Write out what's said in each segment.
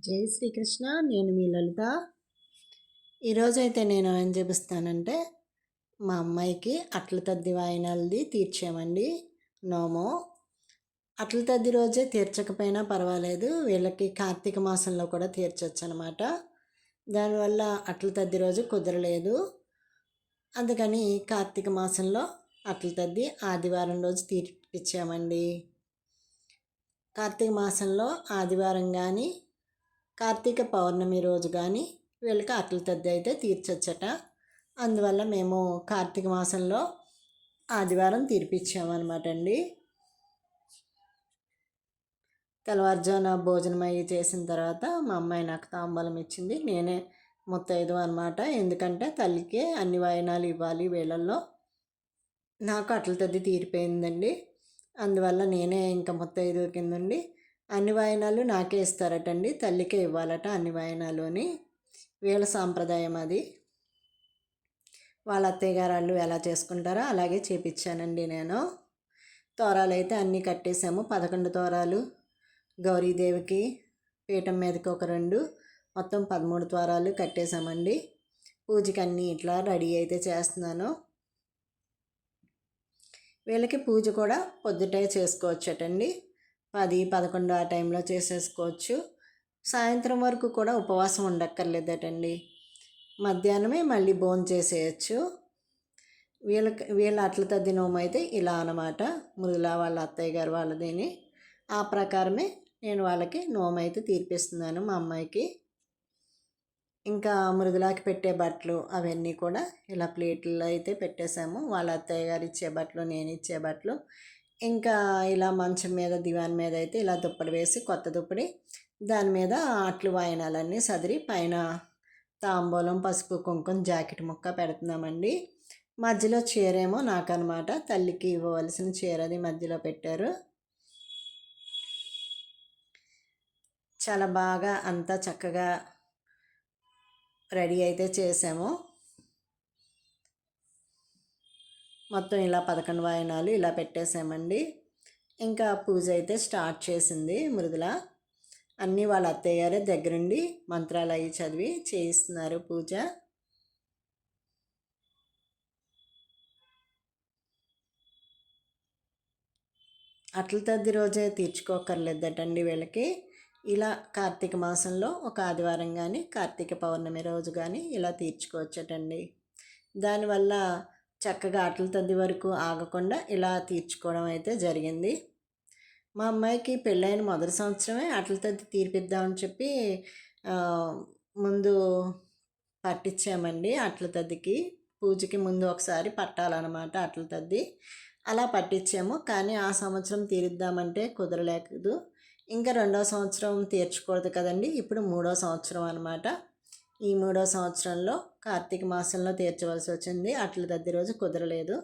జై శ్రీకృష్ణ. నేను మీ లలిత. ఈరోజైతే నేను ఏం చూపిస్తానంటే మా అమ్మాయికి అట్ల తద్ది వాయినాలది తీర్చామండి నోము. అట్ల తద్ది రోజే తీర్చకపోయినా పర్వాలేదు, వీళ్ళకి కార్తీక మాసంలో కూడా తీర్చొచ్చు అనమాట. దానివల్ల అట్ల తద్ది రోజు కుదరలేదు, అందుకని కార్తీక మాసంలో అట్ల తద్ది ఆదివారం రోజు తీర్పిచ్చామండి. కార్తీక మాసంలో ఆదివారం కానీ కార్తీక పౌర్ణమి రోజు కానీ వీళ్ళకి అట్ల తద్ది అయితే తీర్చొచ్చట. అందువల్ల మేము కార్తీక మాసంలో ఆదివారం తీర్పిచ్చామన్నమాట అండి. తెల్లవారుజామున భోజనం అయ్యి చేసిన తర్వాత మా అమ్మాయి నాకు తాంబూలం ఇచ్చింది. నేనే ముత్తైదు అనమాట, ఎందుకంటే తల్లికి అన్ని వాయినాలు ఇవ్వాలి వీళ్ళల్లో. నాకు అట్ల తద్ది తీరిపోయిందండి, అందువల్ల నేనే ఇంకా ముత్తైదు కిందండి. అన్ని వాయినాలు నాకే ఇస్తారటండి, తల్లికే ఇవ్వాలట అన్ని వాయినాలు అని వీళ్ళ సాంప్రదాయం అది. వాళ్ళ అత్తయ్య గారు వాళ్ళు ఎలా చేసుకుంటారో అలాగే చేపించానండి నేను. తోరాలు అయితే అన్నీ కట్టేసాము, 11 తోరాలు గౌరీదేవికి, పీఠం మీదకి ఒక 2, మొత్తం 13 తోరాలు కట్టేసామండి. పూజకి అన్నీ ఇట్లా రెడీ అయితే చేస్తున్నాను. వీళ్ళకి పూజ కూడా పొద్దుటే చేసుకోవచ్చటండి, 10, 11 ఆ టైంలో చేసేసుకోవచ్చు. సాయంత్రం వరకు కూడా ఉపవాసం ఉండక్కర్లేదటండి, మధ్యాహ్నమే మళ్ళీ భోజనం చేసేయచ్చు. వీళ్ళ అట్ల తద్ది నోము అయితే ఇలా అన్నమాట. మృదుల వాళ్ళ అత్తయ్య గారు వాళ్ళదిని ఆ ప్రకారమే నేను వాళ్ళకి నోము అయితే తీర్పిస్తున్నాను మా అమ్మాయికి. ఇంకా మృదులాకి పెట్టే బట్టలు అవన్నీ కూడా ఇలా ప్లేట్లో అయితే పెట్టేశాము. వాళ్ళ అత్తయ్య గారు ఇచ్చే బట్టలు, నేను ఇచ్చే బట్టలు, ఇంకా ఇలా మంచం మీద దివాన్ మీద అయితే ఇలా దుప్పటి వేసి, కొత్త దుప్పటి, దాని మీద అట్లు వాయినాలన్నీ సదిరి పైన తాంబూలం, పసుపు, కుంకుమ, జాకెట్ ముక్క పెడుతున్నామండి. మధ్యలో చీరేమో నాకనమాట, తల్లికి ఇవ్వవలసిన చీరది మధ్యలో పెట్టారు. చాలా బాగా అంతా చక్కగా రెడీ అయితే చేసాము. మొత్తం ఇలా 11 వాయినాలు ఇలా పెట్టేసామండి. ఇంకా పూజ అయితే స్టార్ట్ చేసింది మృదుల. అన్నీ వాళ్ళ అత్తయ్య గారే దగ్గరుండి మంత్రాలు అవి చదివి చేయిస్తున్నారు పూజ. అట్ల తద్ది రోజే తీర్చుకోకర్లేదటండి వీళ్ళకి. ఇలా కార్తీక మాసంలో ఒక ఆదివారం కానీ కార్తీక పౌర్ణమి రోజు కానీ ఇలా తీర్చుకోవచ్చటండి. దానివల్ల చక్కగా అట్ల తద్ది వరకు ఆగకుండా ఇలా తీర్చుకోవడం అయితే జరిగింది. మా అమ్మాయికి పెళ్ళైన మొదటి సంవత్సరమే అట్ల తద్ది తీర్పిద్దామని చెప్పి ముందు పట్టించామండి. అట్ల తద్దికి పూజకి ముందు ఒకసారి పట్టాలన్నమాట అట్ల తద్ది. అలా పట్టించాము, కానీ ఆ సంవత్సరం తీరుద్దామంటే కుదరలేదు. ఇంకా 2వ సంవత్సరం తీర్చకూడదు కదండి, ఇప్పుడు 3వ సంవత్సరం అనమాట. ఈ 3వ సంవత్సరంలో కార్తీక మాసంలో తీర్చవలసి వచ్చింది. అట్ల తద్ది రోజు కుదరలేదు,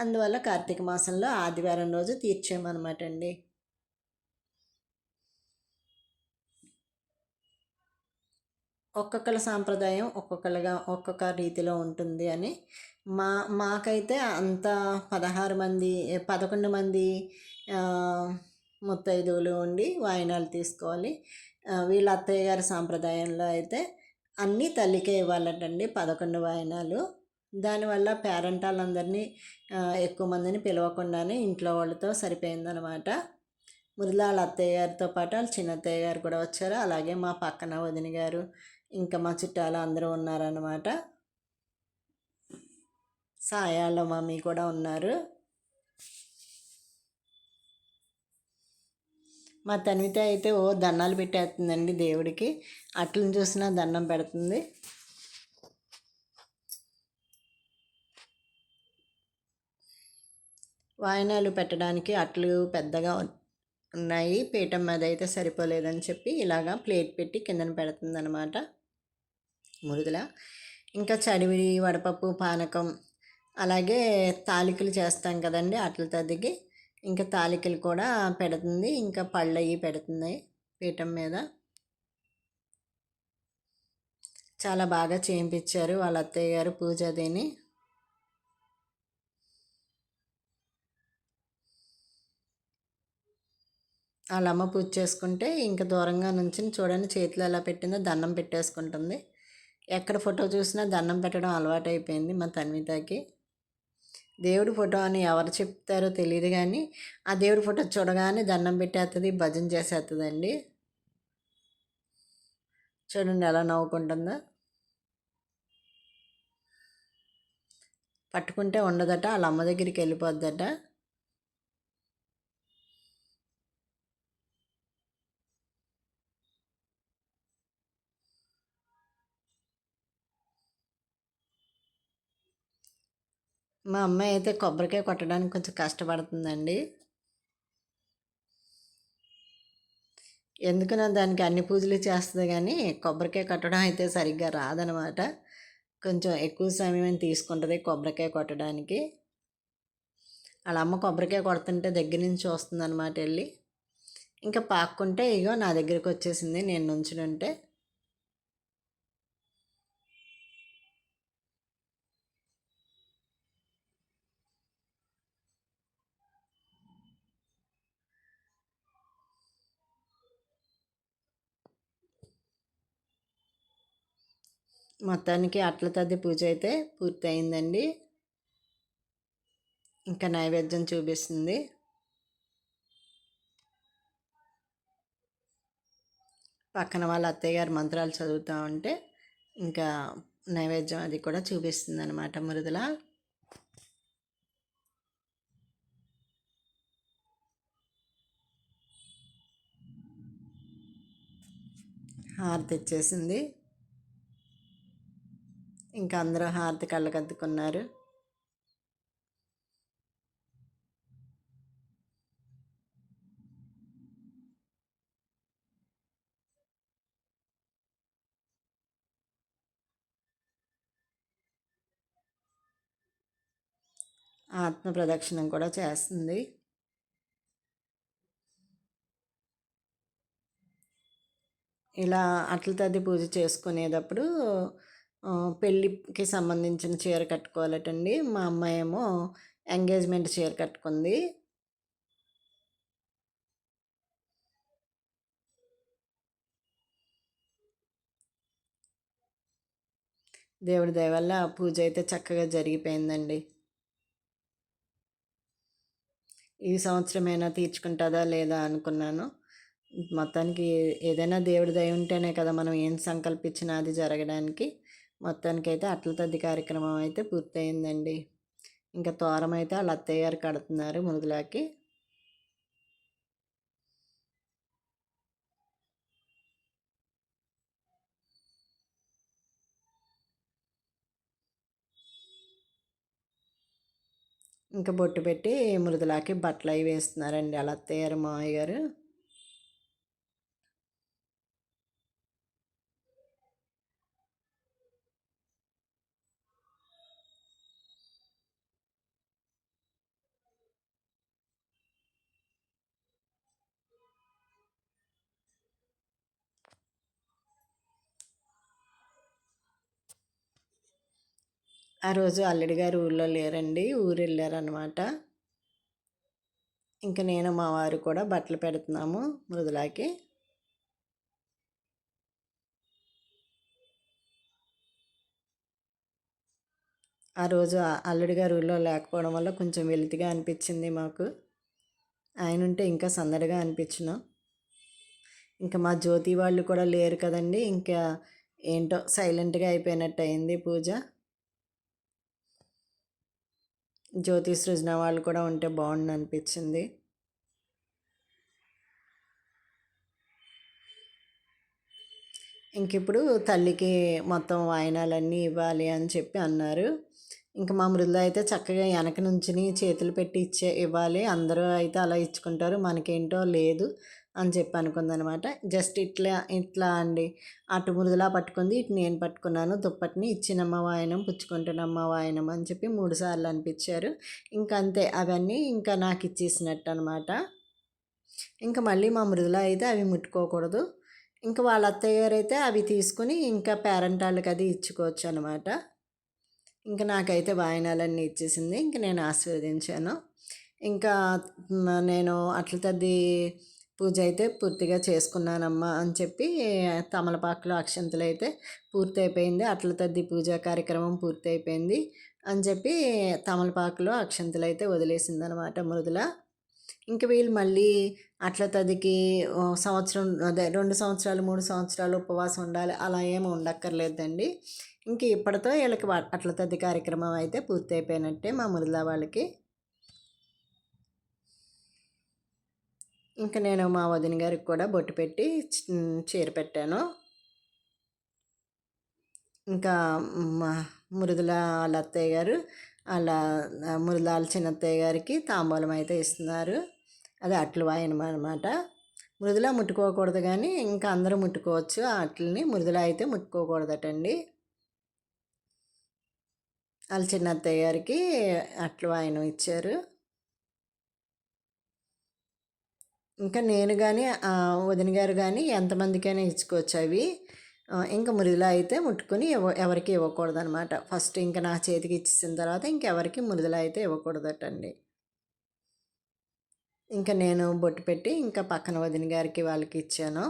అందువల్ల కార్తీక మాసంలో ఆదివారం రోజు తీర్చామన్నమాట అండి. ఒక్కొక్కళ్ళ సాంప్రదాయం ఒక్కొక్క రీతిలో ఉంటుంది అని మాకైతే అంత 11 మంది ముత్తైదువులు ఉండి వాయినాలు తీసుకోవాలి. వీళ్ళ అత్తయ్య గారి సాంప్రదాయంలో అయితే అన్నీ తల్లికే ఇవ్వాలటండి, 11 వాయినాలు. దానివల్ల పేరెంటాళ్ళందరినీ ఎక్కువ మందిని పిలవకుండానే ఇంట్లో వాళ్ళతో సరిపోయిందనమాట. మృదులాళ్ళ అత్తయ్య గారితో పాటు వాళ్ళ చిన్న అత్తయ్య గారు కూడా వచ్చారు, అలాగే మా పక్కన వదిన గారు, ఇంకా మా చుట్టాలు అందరూ ఉన్నారన్నమాట. సాయాళ్ళ మమ్మీ కూడా ఉన్నారు. మా తనిత అయితే దండాలు పెట్టేస్తుందండి దేవుడికి, అట్లను చూసినా దండం పెడుతుంది. వాయినాలు పెట్టడానికి అట్లు పెద్దగా ఉన్నాయి, పీఠం మీద అయితే సరిపోలేదని చెప్పి ఇలాగా ప్లేట్ పెట్టి కిందన పెడుతుంది అనమాట మృదుల. ఇంకా చడివిడి, వడపప్పు, పానకం, అలాగే తాలికలు చేస్తాం కదండి అట్ల తద్దికి, ఇంకా తాలికలు కూడా పెడుతుంది, ఇంకా పళ్ళు అవి పెడుతుంది పీఠం మీద. చాలా బాగా చేయించారు వాళ్ళ అత్తయ్య గారు పూజ అదేని. వాళ్ళమ్మ పూజ చేసుకుంటే ఇంక దూరంగా నుంచుని చూడండి చేతిలో ఎలా పెట్టిందో దండం పెట్టేసుకుంటుంది. ఎక్కడ ఫోటో చూసినా దండం పెట్టడం అలవాటైపోయింది మా తన్వితకి. దేవుడి ఫోటో అని ఎవరు చెప్తారో తెలియదు కానీ ఆ దేవుడి ఫోటో చూడగానే దండం పెట్టేస్తుంది, భజన చేసేస్తుందండి. చూడండి ఎలా నవ్వుకుంటుందో. పట్టుకుంటే ఉండదట, వాళ్ళ అమ్మ దగ్గరికి వెళ్ళిపోద్దట. మా అమ్మాయి అయితే కొబ్బరికాయ కొట్టడానికి కొంచెం కష్టపడుతుందండి. ఎందుకనో దానికి అన్ని పూజలు చేస్తుంది కానీ కొబ్బరికాయ కొట్టడం అయితే సరిగ్గా రాదనమాట. కొంచెం ఎక్కువ సమయం తీసుకుంటుంది కొబ్బరికాయ కొట్టడానికి. వాళ్ళ అమ్మ కొబ్బరికాయ కొడుతుంటే దగ్గర నుంచి చూస్తుంది అనమాట వెళ్ళి. ఇంకా పాక్కుంటే ఇగో నా దగ్గరికి వచ్చేసింది నేను నుంచునుంటే. మొత్తానికి అట్ల తద్ది పూజ అయితే పూర్తయిందండి. ఇంకా నైవేద్యం చూపిస్తుంది. పక్కన వాళ్ళ అత్తయ్య గారు మంత్రాలు చదువుతూ ఉంటే ఇంకా నైవేద్యం అది కూడా చూపిస్తుంది అనమాట మృదుల. హారతి ఇచ్చేసింది. ఇంకా అందరూ హారతి కళ్ళకద్దుకున్నారు. ఆత్మ ప్రదక్షిణం కూడా చేస్తుంది. ఇలా అట్ల తద్ది పూజ చేసుకునేటప్పుడు పెళ్ళికి సంబంధించిన చీర కట్టుకోవాలటండి. మా అమ్మాయి ఏమో ఎంగేజ్మెంట్ చీర కట్టుకుంది. దేవుడి దయ వల్ల పూజ అయితే చక్కగా జరిగిపోయిందండి. ఈ సంవత్సరమైనా తీర్చుకుంటుందా లేదా అనుకున్నాను. మొత్తానికి ఏదైనా దేవుడి దయ ఉంటేనే కదా మనం ఏం సంకల్పించినా అది జరగడానికి. మొత్తానికైతే అట్ల తద్ది కార్యక్రమం అయితే పూర్తయిందండి. ఇంకా తోరం అయితే వాళ్ళ అత్తయ్య గారు కడుతున్నారు మృదులాకి. ఇంకా బొట్టు పెట్టి మృదులాకి బట్టలు అవి వేస్తున్నారండి వాళ్ళ అత్తయ్య గారు మావయ్య గారు. ఆ రోజు అల్లుడి గారు ఊళ్ళో లేరండి, ఊరు వెళ్ళారనమాట. ఇంక నేను మా వారు కూడా బట్టలు పెడుతున్నాము మృదులాకి. ఆ రోజు అల్లుడి గారు ఊళ్ళో లేకపోవడం వల్ల కొంచెం వెలితిగా అనిపించింది మాకు. ఆయన ఉంటే ఇంకా సందడిగా అనిపించును. ఇంకా మా జ్యోతి వాళ్ళు కూడా లేరు కదండి, ఇంకా ఏంటో సైలెంట్గా అయిపోయినట్టు అయింది పూజ. జ్యోతి సృజన వాళ్ళు కూడా ఉంటే బాగుండు అనిపించింది. ఇంక ఇప్పుడు తల్లికి మొత్తం వాయినాలన్నీ ఇవ్వాలి అని చెప్పి అన్నారు. ఇంక మా మృదుల అయితే చక్కగా వెనక నుంచుని చేతులు పెట్టి ఇవ్వాలి, అందరూ అయితే అలా ఇచ్చుకుంటారు, మనకేంటో లేదు అని చెప్పి అనుకుందనమాట. జస్ట్ ఇట్లా ఇట్లా అండి, అటు మృదుల పట్టుకుంది, ఇటు నేను పట్టుకున్నాను దుప్పటిని. ఇచ్చినమ్మ వాయనం పుచ్చుకుంటున్నమ్మ వాయనం అని చెప్పి 3 సార్లు అనిపించారు. ఇంకంతే, అవన్నీ ఇంకా నాకు ఇచ్చేసినట్టు అనమాట. ఇంకా మళ్ళీ మా మృదుల అయితే అవి ముట్టుకోకూడదు. ఇంకా వాళ్ళ అత్తయ్య గారు అయితే అవి తీసుకుని ఇంకా పేరెంట్ వాళ్ళకి అది ఇచ్చుకోవచ్చు అనమాట. ఇంకా నాకైతే వాయినాలన్నీ ఇచ్చేసింది. ఇంక నేను ఆశీర్వదించాను. ఇంకా నేను అట్ల తద్ది పూజ అయితే పూర్తిగా చేసుకున్నానమ్మా అని చెప్పి తమలపాకులో అక్షంతలు అయితే పూర్తి అయిపోయింది. అట్ల తద్ది పూజా కార్యక్రమం పూర్తి అయిపోయింది అని చెప్పి తమలపాకులో అక్షంతలు అయితే వదిలేసిందనమాట మృదుల. ఇంక వీళ్ళు మళ్ళీ అట్ల తదికి సంవత్సరం అదే 2 సంవత్సరాలు 3 సంవత్సరాలు ఉపవాసం ఉండాలి అలా ఏమి ఉండక్కర్లేదండి. ఇంక ఇప్పటితో వీళ్ళకి అట్ల తద్ది కార్యక్రమం అయితే పూర్తి అయిపోయినట్టే మా మృదుల వాళ్ళకి. ఇంక నేను మా వదిన గారికి కూడా బొట్టు పెట్టి చీర పెట్టాను. ఇంకా మా మృదుల వాళ్ళ అత్తయ్య గారు వాళ్ళ మృదుల వాళ్ళ చిన్నత్తయ్య గారికి తాంబూలం అయితే ఇస్తున్నారు. అది అట్లు వాయనం అనమాట. మృదుల ముట్టుకోకూడదు కానీ ఇంకా అందరూ ముట్టుకోవచ్చు ఆ అట్లని. మృదుల అయితే ముట్టుకోకూడదటండి. వాళ్ళ చిన్నత్తయ్య గారికి అట్లు వాయనం ఇచ్చారు. ఇంకా నేను కానీ వదిన గారు కానీ ఎంతమందికైనా ఇచ్చుకోవచ్చు అవి. ఇంకా మృదుల అయితే ముట్టుకొని ఎవరికి ఇవ్వకూడదనమాట. ఫస్ట్ ఇంకా నా చేతికి ఇచ్చేసిన తర్వాత ఇంకెవరికి మృదుల అయితే ఇవ్వకూడదటండి. ఇంకా నేను బొట్టు పెట్టి ఇంకా పక్కన వదిన గారికి వాళ్ళకి ఇచ్చాను.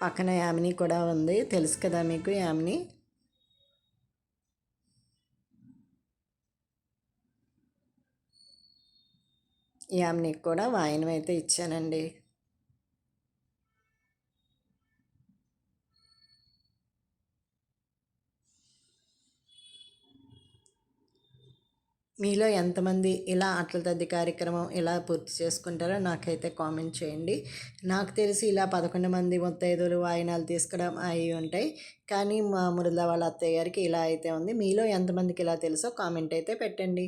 పక్కన యామిని కూడా ఉంది, తెలుసు కదా మీకు యామిని. యామినికి కూడా వాయనం అయితే ఇచ్చానండి. మీలో ఎంతమంది ఇలా అట్ల తద్ది కార్యక్రమం ఇలా పూర్తి చేసుకుంటారో నాకైతే కామెంట్ చేయండి. నాకు తెలిసి ఇలా 11 మంది ముత్తైదువులు వాయినాలు తీసుకోవడం అవి ఉంటాయి. కానీ మా మృదుల వాళ్ళ అత్తయ్య గారికి ఇలా అయితే ఉంది. మీలో ఎంతమందికి ఇలా తెలుసో కామెంట్ అయితే పెట్టండి.